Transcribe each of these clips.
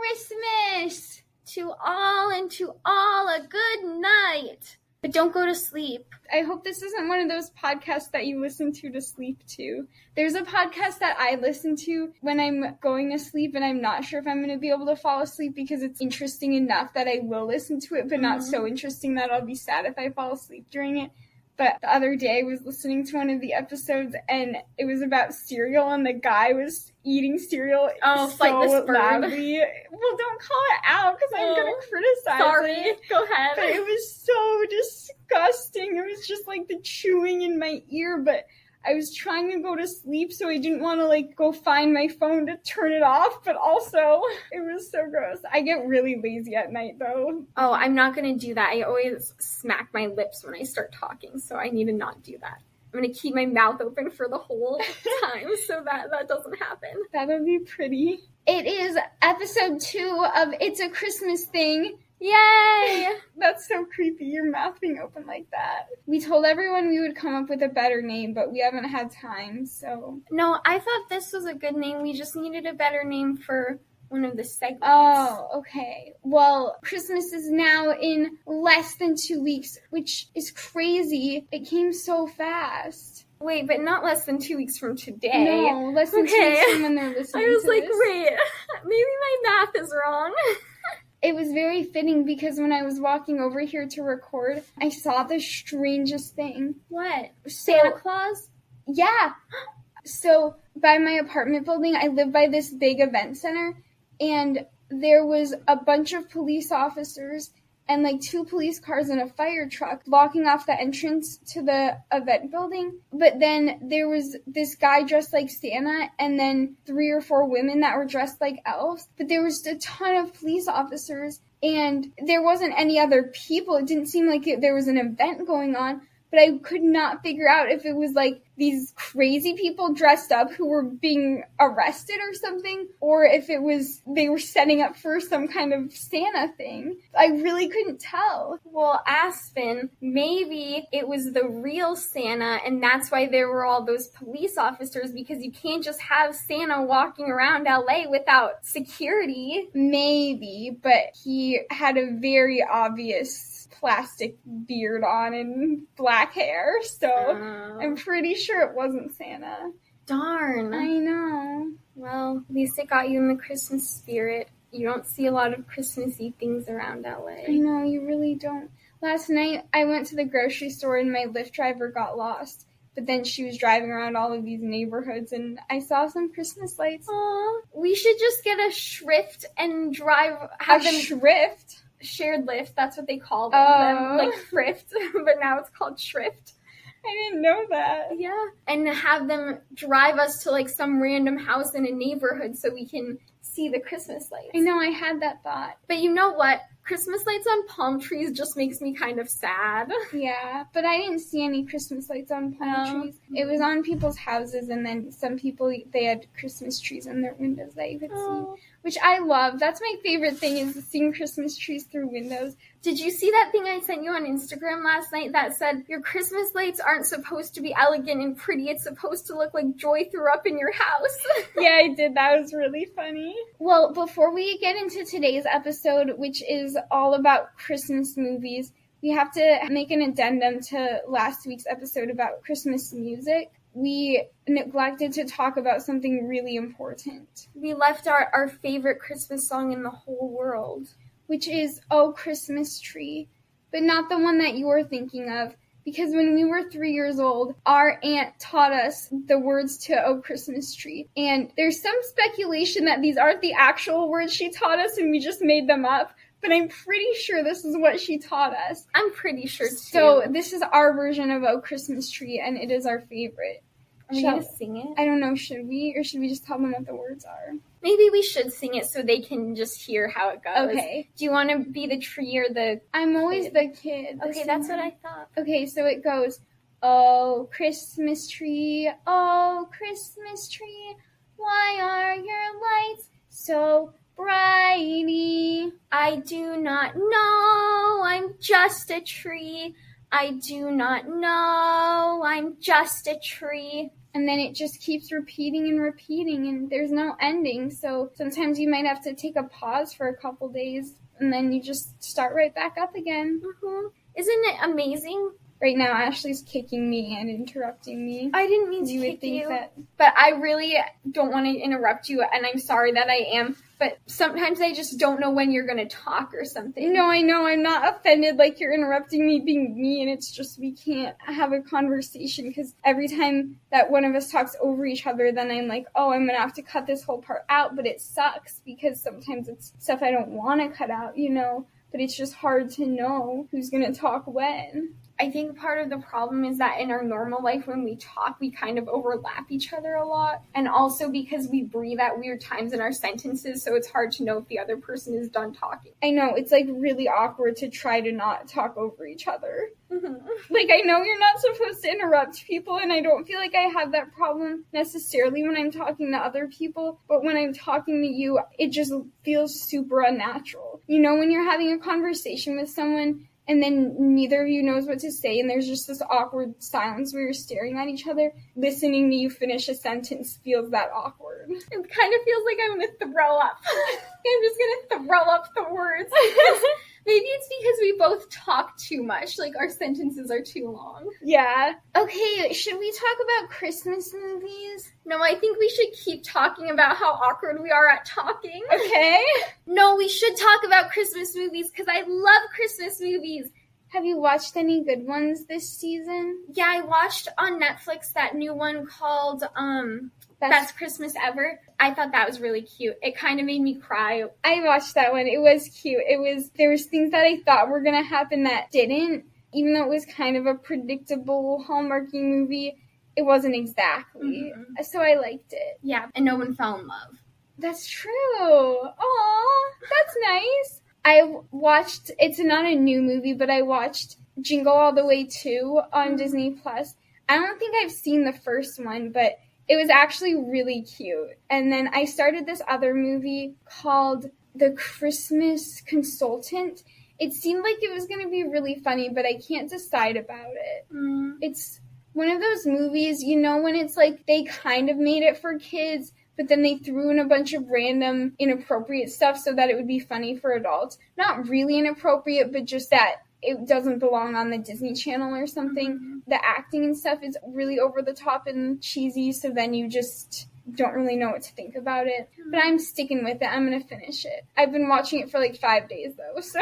Christmas to all, and to all a good night. But don't go to sleep. I hope this isn't one of those podcasts that you listen to sleep to. There's a podcast that I listen to when I'm going to sleep and I'm not sure if I'm going to be able to fall asleep because it's interesting enough that I will listen to it, but not so interesting that I'll be sad if I fall asleep during it. But the other day I was listening to one of the episodes and it was about cereal and the guy was eating cereal so like this bird. loudly. Well, don't call it out because I'm going to criticize Sorry, it. go ahead. But it was so disgusting. It was just like the chewing in my ear, but I was trying to go to sleep, so I didn't want to go find my phone to turn it off, but also it was so gross. I get really lazy at night, though. Oh, I'm not going to do that. I always smack my lips when I start talking, so I need to not do that. I'm going to keep my mouth open for the whole time so that doesn't happen. That would be pretty. It is episode 2 of It's a Christmas Thing. Yay! That's so creepy, your mouth being open like that. We told everyone we would come up with a better name, but we haven't had time, so... No, I thought this was a good name. We just needed a better name for one of the segments. Oh, okay. Well, Christmas is now in less than 2 weeks, which is crazy. It came so fast. Wait, but not less than 2 weeks from today. No, less than 2 weeks from when they're listening to this. I was like, wait, maybe my math is wrong. It was very fitting because when I was walking over here to record, I saw the strangest thing. What? Santa Claus? Yeah. So by my apartment building, I live by this big event center, and there was a bunch of police officers and 2 police cars and a fire truck blocking off the entrance to the event building. But then there was this guy dressed like Santa and then 3 or 4 women that were dressed like elves. But there was a ton of police officers and there wasn't any other people. It didn't seem like there was an event going on. But I could not figure out if it was these crazy people dressed up who were being arrested or something, or if it was they were setting up for some kind of Santa thing. I really couldn't tell. Well, Aspen, maybe it was the real Santa, and that's why there were all those police officers, because you can't just have Santa walking around LA without security. Maybe, but he had a very obvious plastic beard on and black hair, so I'm pretty sure it wasn't Santa. Darn. I know. Well, at least it got you in the Christmas spirit. You don't see a lot of Christmassy things around LA. I know, you really don't. Last night, I went to the grocery store and my Lyft driver got lost. But then she was driving around all of these neighborhoods and I saw some Christmas lights. Aw, we should just get a Shrift and have them... Shrift? Shared Lyft, that's what they call them. Oh. Thrift, but now it's called Shrift. I didn't know that. Yeah, and have them drive us to some random house in a neighborhood so we can see the Christmas lights. I know, I had that thought. But you know what? Christmas lights on palm trees just makes me kind of sad. Yeah, but I didn't see any Christmas lights on palm trees. It was on people's houses, and then some people, they had Christmas trees in their windows that you could see, which I love. That's my favorite thing, is seeing Christmas trees through windows. Did you see that thing I sent you on Instagram last night that said, your Christmas lights aren't supposed to be elegant and pretty, it's supposed to look like joy threw up in your house? Yeah, I did. That was really funny. Well, before we get into today's episode, which is all about Christmas movies, we have to make an addendum to last week's episode about Christmas music. We neglected to talk about something really important. We left our favorite Christmas song in the whole world, which is Oh Christmas Tree, but not the one that you're thinking of, because when we were 3 years old, our aunt taught us the words to Oh Christmas Tree, and there's some speculation that these aren't the actual words she taught us and we just made them up, but I'm pretty sure this is what she taught us. I'm pretty sure too. So this is our version of Oh Christmas Tree, and it is our favorite. Are we going to sing it? I don't know, should we? Or should we just tell them what the words are? Maybe we should sing it so they can just hear how it goes. Okay. Do you want to be the tree or the I'm always the kid. Okay, that's what I thought. Okay, so it goes, oh, Christmas tree, why are your lights so brighty? I do not know, I'm just a tree. I do not know, I'm just a tree. and then it just keeps repeating and repeating, and there's no ending. So sometimes you might have to take a pause for a couple days, and then you just start right back up again. Mm-hmm. Isn't it amazing? Right now, Ashley's kicking me and interrupting me. I didn't mean to kick you. But I really don't want to interrupt you, and I'm sorry that I am. But sometimes I just don't know when you're going to talk or something. No, I know. I'm not offended like you're interrupting me being mean. It's just we can't have a conversation because every time that one of us talks over each other, then I'm like, oh, I'm going to have to cut this whole part out. But it sucks because sometimes it's stuff I don't want to cut out, you know. But it's just hard to know who's going to talk when. I think part of the problem is that in our normal life, when we talk, we kind of overlap each other a lot. And also because we breathe at weird times in our sentences, so it's hard to know if the other person is done talking. I know, it's like really awkward to try to not talk over each other. Mm-hmm. Like, I know you're not supposed to interrupt people, and I don't feel like I have that problem necessarily when I'm talking to other people, but when I'm talking to you, it just feels super unnatural. You know, when you're having a conversation with someone, and then neither of you knows what to say, and there's just this awkward silence where you're staring at each other. Listening to you finish a sentence feels that awkward. It kind of feels like I'm going to throw up. I'm just going to throw up the words. Maybe it's because we both talk too much, like our sentences are too long. Yeah. Okay, should we talk about Christmas movies? No, I think we should keep talking about how awkward we are at talking. Okay. No, we should talk about Christmas movies because I love Christmas movies. Have you watched any good ones this season? Yeah, I watched on Netflix that new one called Best Christmas Ever. I thought that was really cute. It kind of made me cry. I watched that one. It was cute. There was things that I thought were going to happen that didn't. Even though it was kind of a predictable Hallmarky movie, it wasn't exactly. Mm-hmm. So I liked it. Yeah, and no one fell in love. That's true. Aw, that's nice. I watched, it's not a new movie, but I watched Jingle All the Way 2 on Disney+. I don't think I've seen the first one, but it was actually really cute. And then I started this other movie called The Christmas Consultant. It seemed like it was going to be really funny, but I can't decide about it. It's one of those movies, you know, when it's like they kind of made it for kids, but then they threw in a bunch of random inappropriate stuff so that it would be funny for adults. Not really inappropriate, but just that it doesn't belong on the Disney Channel or something. Mm-hmm. The acting and stuff is really over the top and cheesy, so then you just don't really know what to think about it. Mm-hmm. But I'm sticking with it. I'm going to finish it. I've been watching it for like 5 days, though, so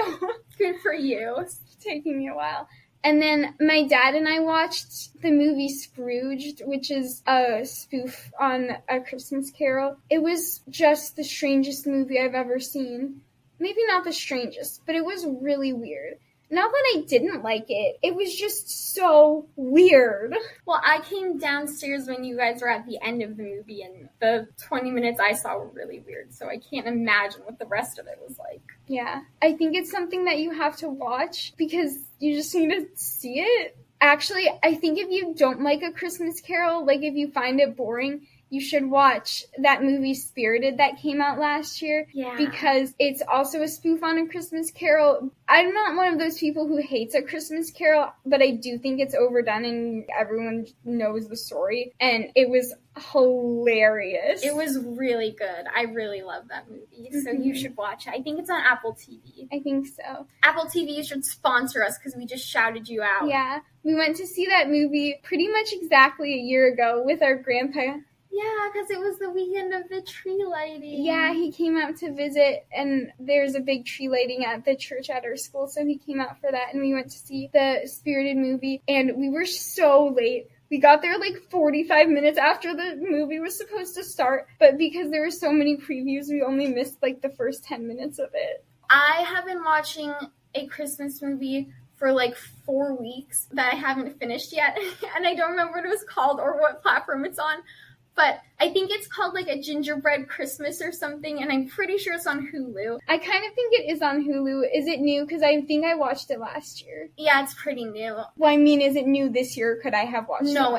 good for you. It's taking me a while. And then my dad and I watched the movie Scrooged, which is a spoof on A Christmas Carol. It was just the strangest movie I've ever seen. Maybe not the strangest, but it was really weird. Not that I didn't like it. It was just so weird. Well, I came downstairs when you guys were at the end of the movie, and the 20 minutes I saw were really weird, so I can't imagine what the rest of it was like. Yeah. I think it's something that you have to watch because you just need to see it. Actually, I think if you don't like A Christmas Carol, like if you find it boring, you should watch that movie Spirited that came out last year. Yeah. Because it's also a spoof on A Christmas Carol. I'm not one of those people who hates A Christmas Carol, but I do think it's overdone and everyone knows the story. And it was hilarious. It was really good. I really love that movie. So you should watch it. I think it's on Apple TV. I think so. Apple TV should sponsor us because we just shouted you out. Yeah. We went to see that movie pretty much exactly a year ago with our grandpa. Yeah, because it was the weekend of the tree lighting. Yeah, he came out to visit, and there's a big tree lighting at the church at our school, so he came out for that, and we went to see the Spirited movie, and we were so late. We got there like 45 minutes after the movie was supposed to start, but because there were so many previews, we only missed like the first 10 minutes of it. I have been watching a Christmas movie for like 4 weeks that I haven't finished yet, and I don't remember what it was called or what platform it's on. But I think it's called like A Gingerbread Christmas or something, and I'm pretty sure it's on Hulu. I kind of think it is on Hulu. Is it new? Because I think I watched it last year. Yeah, it's pretty new. Well, I mean, is it new this year? Could I have watched it last year? No,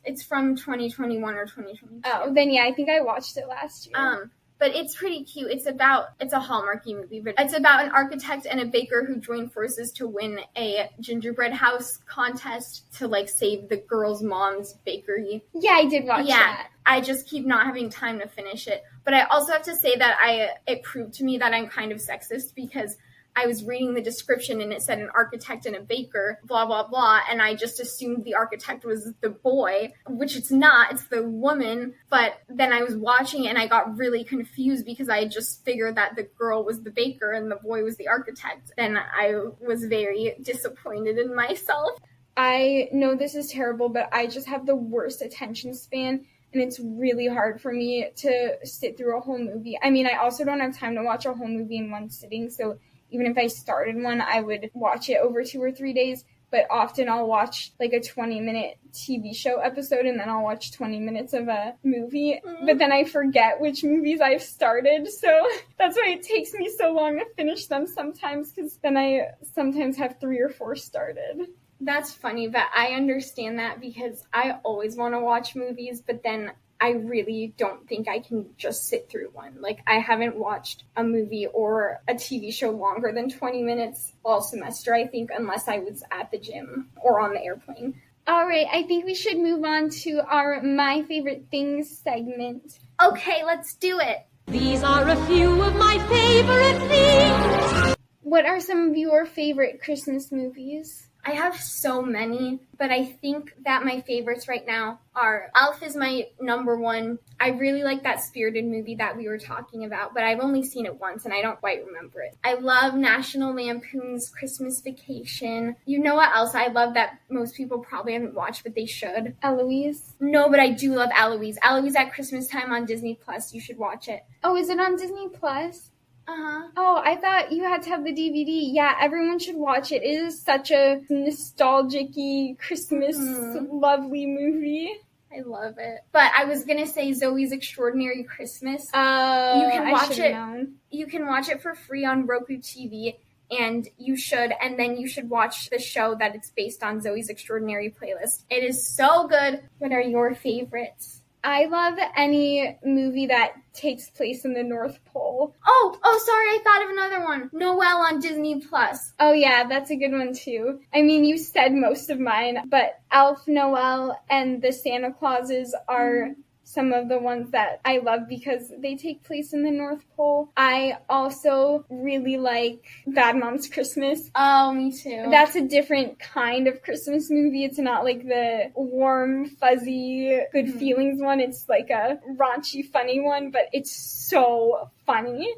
it's from 2021 or 2022. Oh, then yeah, I think I watched it last year. but it's pretty cute. It's a Hallmarky movie, but it's about an architect and a baker who join forces to win a gingerbread house contest to, like, save the girl's mom's bakery. Yeah, I did watch that. I just keep not having time to finish it. But I also have to say that it proved to me that I'm kind of sexist, because I was reading the description and it said an architect and a baker, blah, blah, blah, and I just assumed the architect was the boy, which it's not, it's the woman. But then I was watching it and I got really confused because I just figured that the girl was the baker and the boy was the architect. And I was very disappointed in myself. I know this is terrible, but I just have the worst attention span, and it's really hard for me to sit through a whole movie. I mean, I also don't have time to watch a whole movie in one sitting, so even if I started one, I would watch it over 2 or 3 days, but often I'll watch like a 20-minute TV show episode and then I'll watch 20 minutes of a movie, but then I forget which movies I've started, so that's why it takes me so long to finish them sometimes, because then I sometimes have 3 or 4 started. That's funny, but I understand that because I always want to watch movies, but then I really don't think I can just sit through one. Like, I haven't watched a movie or a TV show longer than 20 minutes all semester, I think, unless I was at the gym or on the airplane. All right, I think we should move on to our My Favorite Things segment. Okay, let's do it. These are a few of my favorite things. What are some of your favorite Christmas movies? I have so many, but I think that my favorites right now are Elf is my number one. I really like that Spirited movie that we were talking about, but I've only seen it once and I don't quite remember it. I love National Lampoon's Christmas Vacation. You know what else I love that most people probably haven't watched, but they should? Eloise? No, but I do love Eloise. Eloise at Christmas time on Disney Plus. You should watch it. Oh, is it on Disney Plus? Uh-huh. Oh, I thought you had to have the DVD. Yeah, everyone should watch it. It is such a nostalgic-y, Christmas, lovely movie. I love it. But I was gonna say Zoe's Extraordinary Christmas. Oh, you can watch it. Known. You can watch it for free on Roku TV, and you should. And then you should watch the show that it's based on, Zoe's Extraordinary Playlist. It is so good. What are your favorites? I love any movie that takes place in the North Pole. Oh, sorry, I thought of another one. Noelle on Disney Plus. Oh yeah, that's a good one too. I mean, you said most of mine, but Elf, Noelle, and the Santa Clauses are some of the ones that I love because they take place in the North Pole. I also really like Bad Moms Christmas. Oh, me too. That's a different kind of Christmas movie. It's not like the warm, fuzzy, good feelings one. It's like a raunchy, funny one, but it's so funny.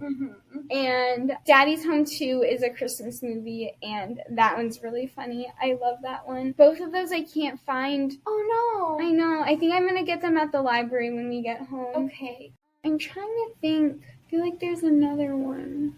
And Daddy's Home 2 is a Christmas movie, and that one's really funny. I love that one. Both of those I can't find. Oh no. I know. I think I'm going to get them at the library when we get home. Okay. I'm trying to think. I feel like there's another one.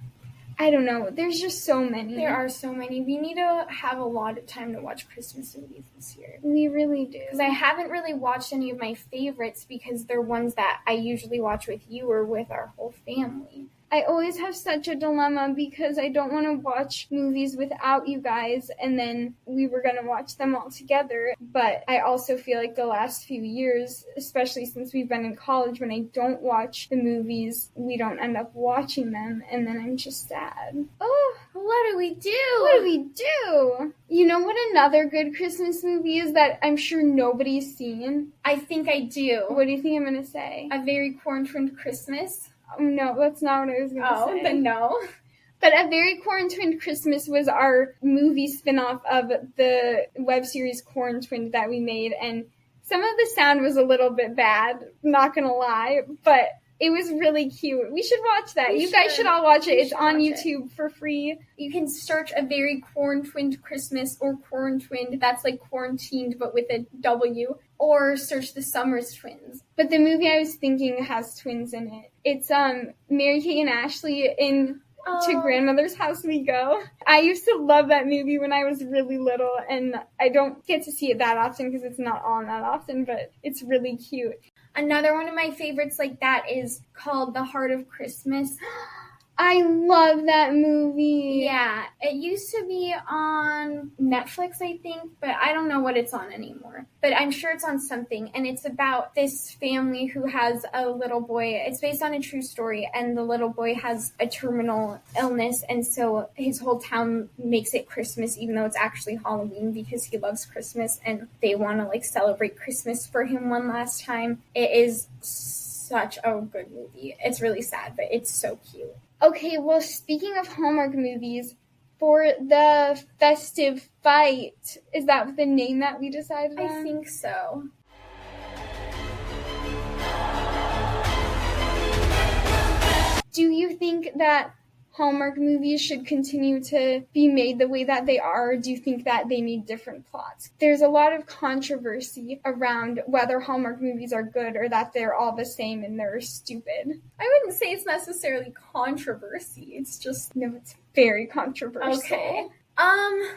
I don't know. There's just so many. There are so many. We need to have a lot of time to watch Christmas movies this year. We really do. Because I haven't really watched any of my favorites because they're ones that I usually watch with you or with our whole family. I always have such a dilemma because I don't want to watch movies without you guys, and then we were going to watch them all together. But I also feel like the last few years, especially since we've been in college, when I don't watch the movies, we don't end up watching them, and then I'm just sad. Oh, what do we do? What do we do? You know what another good Christmas movie is that I'm sure nobody's seen? I think I do. What do you think I'm going to say? A Very Corn-Twinned Christmas. No, that's not what I was going to say. Oh, then no. But A Very Corn-Twinned Christmas was our movie spin-off of the web series Corn-Twinned that we made, and some of the sound was a little bit bad, not going to lie, but it was really cute. We should watch that. You guys should all watch it. It's on YouTube for free. You can search A Very Corn-Twinned Christmas or Corn-Twinned. That's like quarantined, but with a W. Or search The Summers Twins. But the movie I was thinking has twins in it. It's Mary-Kate and Ashley in To Grandmother's House We Go. I used to love that movie when I was really little, and I don't get to see it that often because it's not on that often, but it's really cute. Another one of my favorites like that is called The Heart of Christmas. I love that movie. Yeah, it used to be on Netflix, I think, but I don't know what it's on anymore. But I'm sure it's on something, and it's about this family who has a little boy. It's based on a true story, and the little boy has a terminal illness, and so his whole town makes it Christmas, even though it's actually Halloween, because he loves Christmas, and they want to, like, celebrate Christmas for him one last time. It is such a good movie. It's really sad, but it's so cute. Okay, well, speaking of Hallmark movies, for the festive fight, is that the name that we decided on? I think so. Do you think that Hallmark movies should continue to be made the way that they are, or do you think that they need different plots? There's a lot of controversy around whether Hallmark movies are good or that they're all the same and they're stupid. I wouldn't say it's necessarily controversy. It's just... No, it's very controversial. Okay. I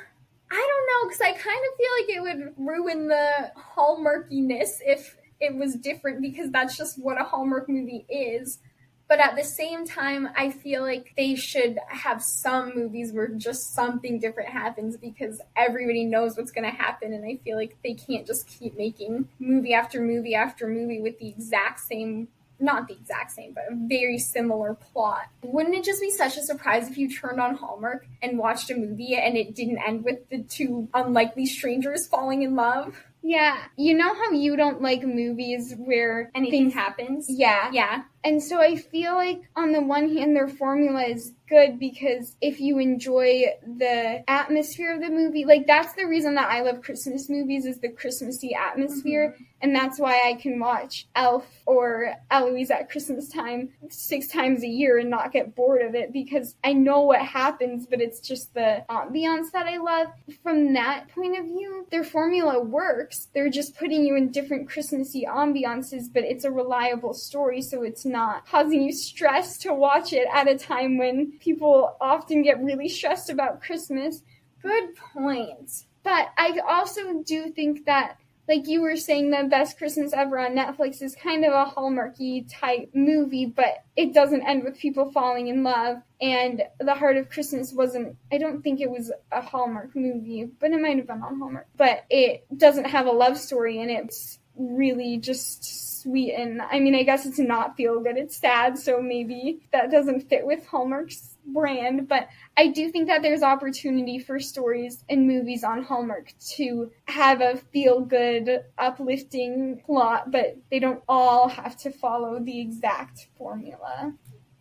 don't know, because I kind of feel like it would ruin the Hallmarkiness if it was different, because that's just what a Hallmark movie is. But at the same time, I feel like they should have some movies where just something different happens, because everybody knows what's going to happen, and I feel like they can't just keep making movie after movie after movie with the exact same, not the exact same, but a very similar plot. Wouldn't it just be such a surprise if you turned on Hallmark and watched a movie and it didn't end with the two unlikely strangers falling in love? Yeah. You know how you don't like movies where anything happens? Yeah. Yeah. And so I feel like on the one hand, their formula is good because if you enjoy the atmosphere of the movie, like that's the reason that I love Christmas movies, is the Christmassy atmosphere. Mm-hmm. And that's why I can watch Elf or Eloise at Christmas time 6 times a year and not get bored of it, because I know what happens, but it's just the ambiance that I love. From that point of view, their formula works. They're just putting you in different Christmassy ambiances, but it's a reliable story, so it's not causing you stress to watch it at a time when people often get really stressed about Christmas. Good point. But I also do think that, like you were saying, The Best Christmas Ever on Netflix is kind of a Hallmarky type movie, but it doesn't end with people falling in love. And The Heart of Christmas wasn't, I don't think it was a Hallmark movie, but it might have been on Hallmark. But it doesn't have a love story in it. It's really just sweet, and I mean, I guess it's not feel good, it's sad, so maybe that doesn't fit with Hallmark's brand, but I do think that there's opportunity for stories and movies on Hallmark to have a feel-good, uplifting plot, but they don't all have to follow the exact formula.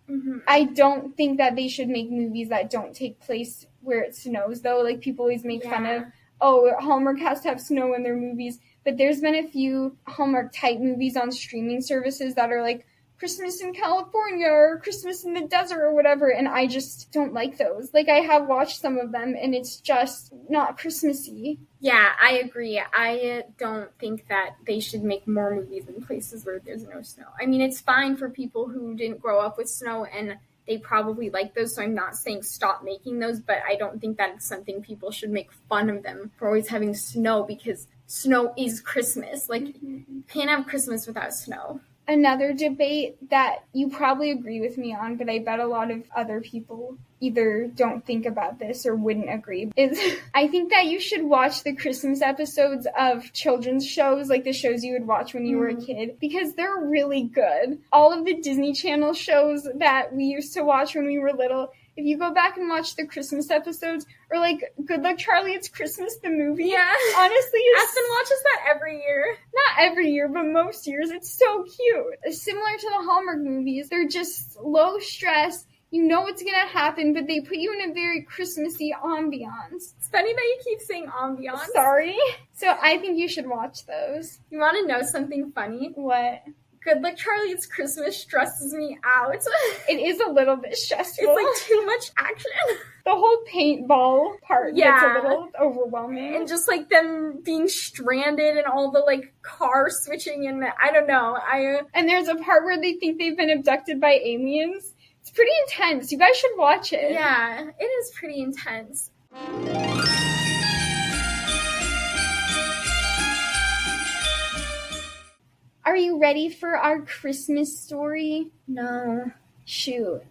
Mm-hmm. I don't think that they should make movies that don't take place where it snows, though. Like, people always make fun of, oh, Hallmark has to have snow in their movies. But there's been a few Hallmark-type movies on streaming services that are like Christmas in California or Christmas in the desert or whatever, and I just don't like those. Like, I have watched some of them, and it's just not Christmassy. Yeah, I agree. I don't think that they should make more movies in places where there's no snow. I mean, it's fine for people who didn't grow up with snow, and they probably like those, so I'm not saying stop making those, but I don't think that it's something people should make fun of them for always having snow, because snow is Christmas. Like, you can't have Christmas without snow. Another debate that you probably agree with me on, but I bet a lot of other people either don't think about this or wouldn't agree, is I think that you should watch the Christmas episodes of children's shows, like the shows you would watch when you were a kid, because they're really good. All of the Disney Channel shows that we used to watch when we were little, if you go back and watch the Christmas episodes, or like Good Luck Charlie, It's Christmas, the movie. Yeah. Honestly, Aspen watches that every year. Not every year, but most years. It's so cute. Similar to the Hallmark movies, they're just low stress. You know what's going to happen, but they put you in a very Christmassy ambiance. It's funny that you keep saying ambiance. Sorry. So I think you should watch those. You want to know something funny? What? Good Luck Charlie, It's Christmas stresses me out. It is a little bit stressful. It's like too much action. The whole paintball part gets a little overwhelming. And just like them being stranded and all the like car switching, and I don't know. And there's a part where they think they've been abducted by aliens. It's pretty intense. You guys should watch it. Yeah, it is pretty intense. Are you ready for our Christmas story? No. Shoot.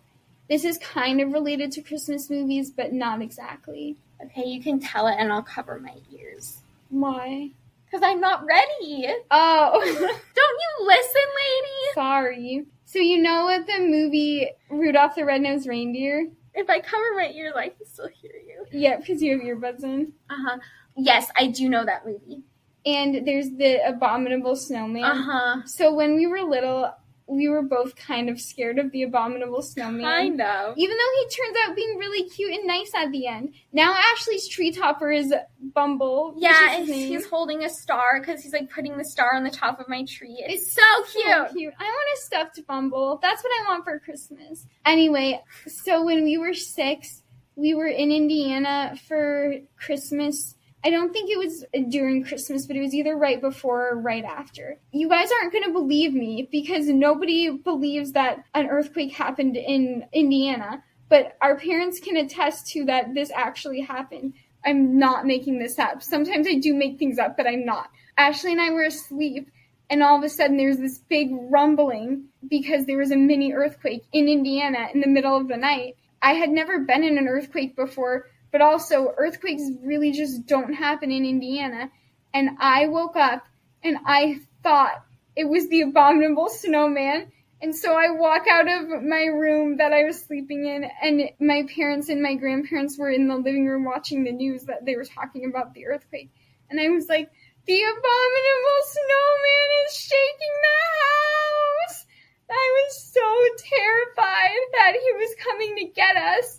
This is kind of related to Christmas movies, but not exactly. Okay, you can tell it and I'll cover my ears. Why? Because I'm not ready. Oh. Don't you listen, lady? Sorry. So you know what the movie Rudolph the Red-Nosed Reindeer? If I cover my ears, I can still hear you. Yeah, because you have earbuds in. Uh-huh. Yes, I do know that movie. And there's the Abominable Snowman. Uh-huh. So when we were little, we were both kind of scared of the Abominable Snowman. Kind of. Even though he turns out being really cute and nice at the end. Now Ashley's tree topper is Bumble. Yeah, and he's holding a star because he's like putting the star on the top of my tree. It's so cute. So cute. I want a stuffed Bumble. That's what I want for Christmas. Anyway, so when we were 6, we were in Indiana for Christmas. I don't think it was during Christmas, but it was either right before or right after. You guys aren't going to believe me because nobody believes that an earthquake happened in Indiana, but our parents can attest to that this actually happened. I'm not making this up. Sometimes I do make things up, but I'm not. Ashley and I were asleep, and all of a sudden there's this big rumbling because there was a mini earthquake in Indiana in the middle of the night. I had never been in an earthquake before, but also, earthquakes really just don't happen in Indiana. And I woke up, and I thought it was the Abominable Snowman. And so I walk out of my room that I was sleeping in, and my parents and my grandparents were in the living room watching the news that they were talking about the earthquake. And I was like, the Abominable Snowman is shaking the house! I was so terrified that he was coming to get us.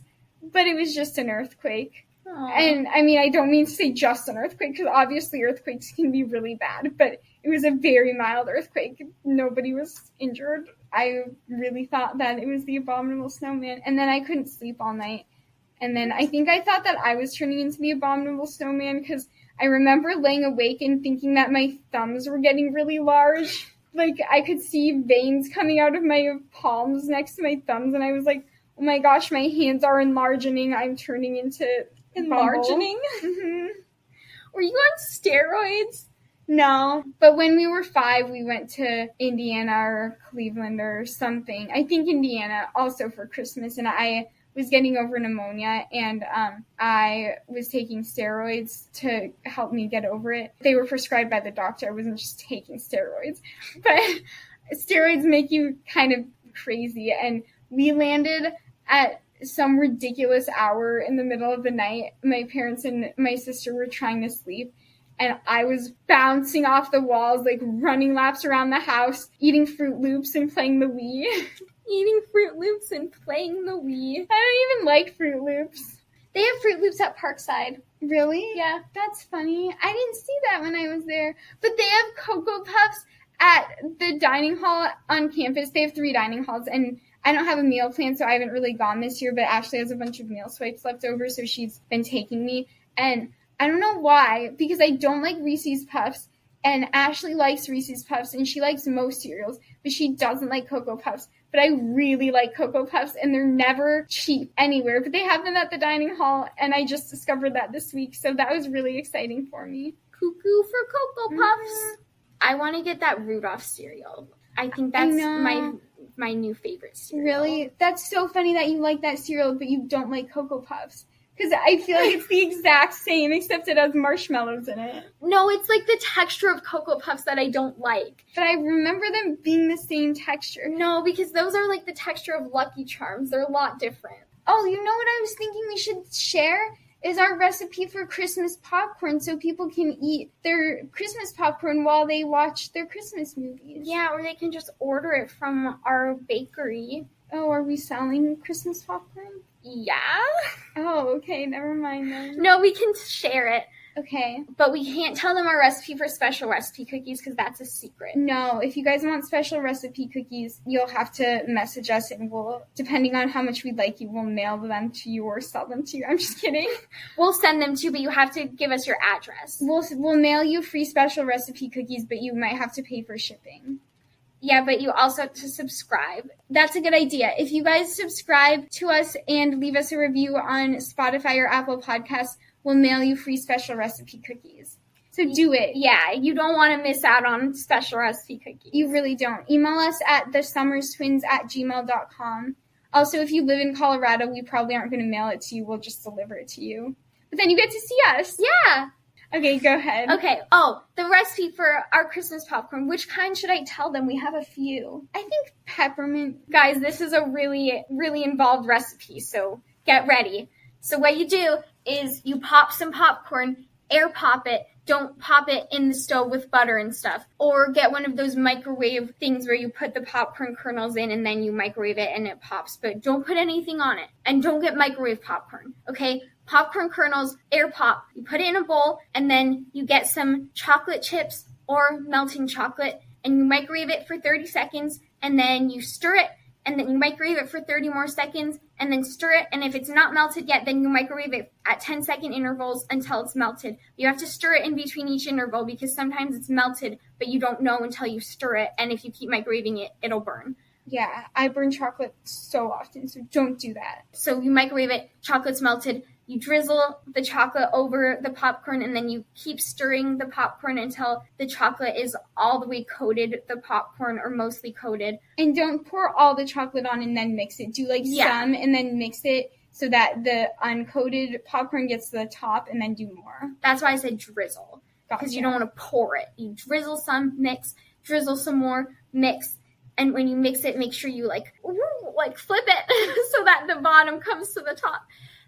But it was just an earthquake. Aww. And, I mean, I don't mean to say just an earthquake, because obviously earthquakes can be really bad, but it was a very mild earthquake. Nobody was injured. I really thought that it was the Abominable Snowman, and then I couldn't sleep all night. And then I think I thought that I was turning into the Abominable Snowman, because I remember laying awake and thinking that my thumbs were getting really large. Like, I could see veins coming out of my palms next to my thumbs, and I was like, oh my gosh, my hands are enlarging. I'm turning into enlarging. Mm-hmm. Were you on steroids? No, but when we were 5, we went to Indiana or Cleveland or something. I think Indiana also for Christmas, and I was getting over pneumonia, and I was taking steroids to help me get over it. They were prescribed by the doctor. I wasn't just taking steroids, but steroids make you kind of crazy, and we landed at some ridiculous hour in the middle of the night. My parents and my sister were trying to sleep, and I was bouncing off the walls, like running laps around the house, eating Fruit Loops and playing the Wii. Eating Fruit Loops and playing the Wii. I don't even like Fruit Loops. They have Fruit Loops at Parkside. Really? Yeah. That's funny. I didn't see that when I was there. But they have Cocoa Puffs at the dining hall on campus. They have 3 dining halls, and I don't have a meal plan, so I haven't really gone this year, but Ashley has a bunch of meal swipes left over, so she's been taking me. And I don't know why, because I don't like Reese's Puffs, and Ashley likes Reese's Puffs, and she likes most cereals, but she doesn't like Cocoa Puffs. But I really like Cocoa Puffs, and they're never cheap anywhere, but they have them at the dining hall, and I just discovered that this week, so that was really exciting for me. Cuckoo for Cocoa Puffs. Mm-hmm. I want to get that Rudolph cereal. I think that's my new favorite cereal. Really? That's so funny that you like that cereal, but you don't like Cocoa Puffs. Because I feel like it's the exact same, except it has marshmallows in it. No, it's like the texture of Cocoa Puffs that I don't like. But I remember them being the same texture. No, because those are like the texture of Lucky Charms. They're a lot different. Oh, you know what I was thinking we should share? Is our recipe for Christmas popcorn so people can eat their Christmas popcorn while they watch their Christmas movies. Yeah, or they can just order it from our bakery. Oh, are we selling Christmas popcorn? Yeah. Oh, okay, never mind then. No, we can share it. Okay. But we can't tell them our recipe for special recipe cookies because that's a secret. No, if you guys want special recipe cookies, you'll have to message us and we'll, depending on how much we'd like you, we'll mail them to you or sell them to you. I'm just kidding. We'll send them to you, but you have to give us your address. We'll mail you free special recipe cookies, but you might have to pay for shipping. Yeah, but you also have to subscribe. That's a good idea. If you guys subscribe to us and leave us a review on Spotify or Apple Podcasts, we'll mail you free special recipe cookies. So do it. Yeah, you don't want to miss out on special recipe cookies. You really don't. Email us at thesummerstwins@gmail.com. Also, if you live in Colorado, we probably aren't going to mail it to you. We'll just deliver it to you. But then you get to see us. Yeah. Okay, go ahead. Okay. Oh, the recipe for our Christmas popcorn. Which kind should I tell them? We have a few. I think peppermint. Guys, this is a really, really involved recipe, so get ready. So what you do is you pop some popcorn, air pop it. Don't pop it in the stove with butter and stuff. Or get one of those microwave things where you put the popcorn kernels in and then you microwave it and it pops. But don't put anything on it. And don't get microwave popcorn, okay? Popcorn kernels, air pop. You put it in a bowl and then you get some chocolate chips or melting chocolate and you microwave it for 30 seconds and then you stir it and then you microwave it for 30 more seconds and then stir it. And if it's not melted yet, then you microwave it at 10-second intervals until it's melted. You have to stir it in between each interval because sometimes it's melted, but you don't know until you stir it. And if you keep microwaving it, it'll burn. Yeah, I burn chocolate so often, so don't do that. So you microwave it, chocolate's melted, you drizzle the chocolate over the popcorn, and then you keep stirring the popcorn until the chocolate is all the way coated, the popcorn, or mostly coated. And don't pour all the chocolate on and then mix it. Do some and then mix it so that the uncoated popcorn gets to the top, and then do more. That's why I said drizzle, because you don't want to pour it. You drizzle some, mix, drizzle some more, mix. And when you mix it, make sure you flip it so that the bottom comes to the top.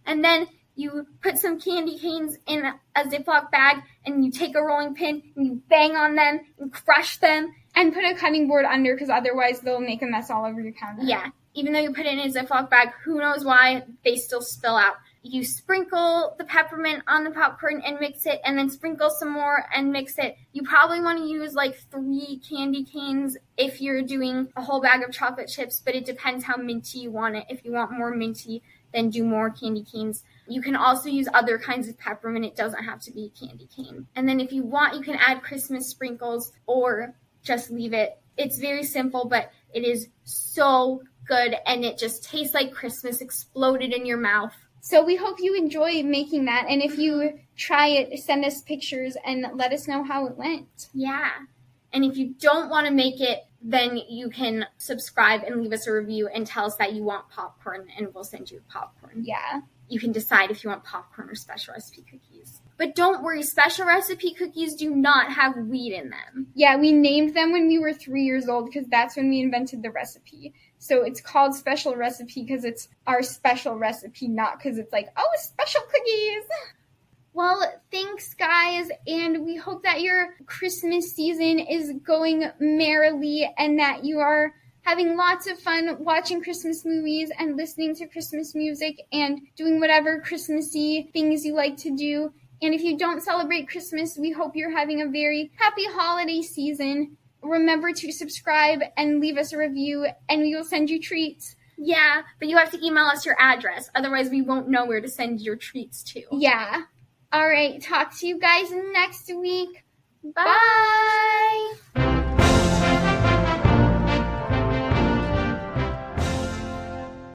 And then you put some candy canes in a Ziploc bag and you take a rolling pin and you bang on them and crush them. And put a cutting board under because otherwise they'll make a mess all over your counter. Yeah. Even though you put it in a Ziploc bag, who knows why, they still spill out. You sprinkle the peppermint on the popcorn and mix it, and then sprinkle some more and mix it. You probably want to use 3 candy canes if you're doing a whole bag of chocolate chips, but it depends how minty you want it. If you want more minty, then do more candy canes. You can also use other kinds of peppermint. It doesn't have to be a candy cane. And then if you want, you can add Christmas sprinkles or just leave it. It's very simple, but it is so good, and it just tastes like Christmas exploded in your mouth. So we hope you enjoy making that, and if you try it, send us pictures and let us know how it went. Yeah. And if you don't want to make it, then you can subscribe and leave us a review and tell us that you want popcorn, and we'll send you popcorn. Yeah. You can decide if you want popcorn or special recipe cookies. But don't worry, special recipe cookies do not have wheat in them. Yeah, we named them when we were 3 years old because that's when we invented the recipe. So it's called special recipe because it's our special recipe, not because it's special cookies. Well, thanks, guys, and we hope that your Christmas season is going merrily and that you are having lots of fun watching Christmas movies and listening to Christmas music and doing whatever Christmassy things you like to do. And if you don't celebrate Christmas, we hope you're having a very happy holiday season. Remember to subscribe and leave us a review, and we will send you treats. Yeah, but you have to email us your address. Otherwise, we won't know where to send your treats to. Yeah. All right. Talk to you guys next week. Bye.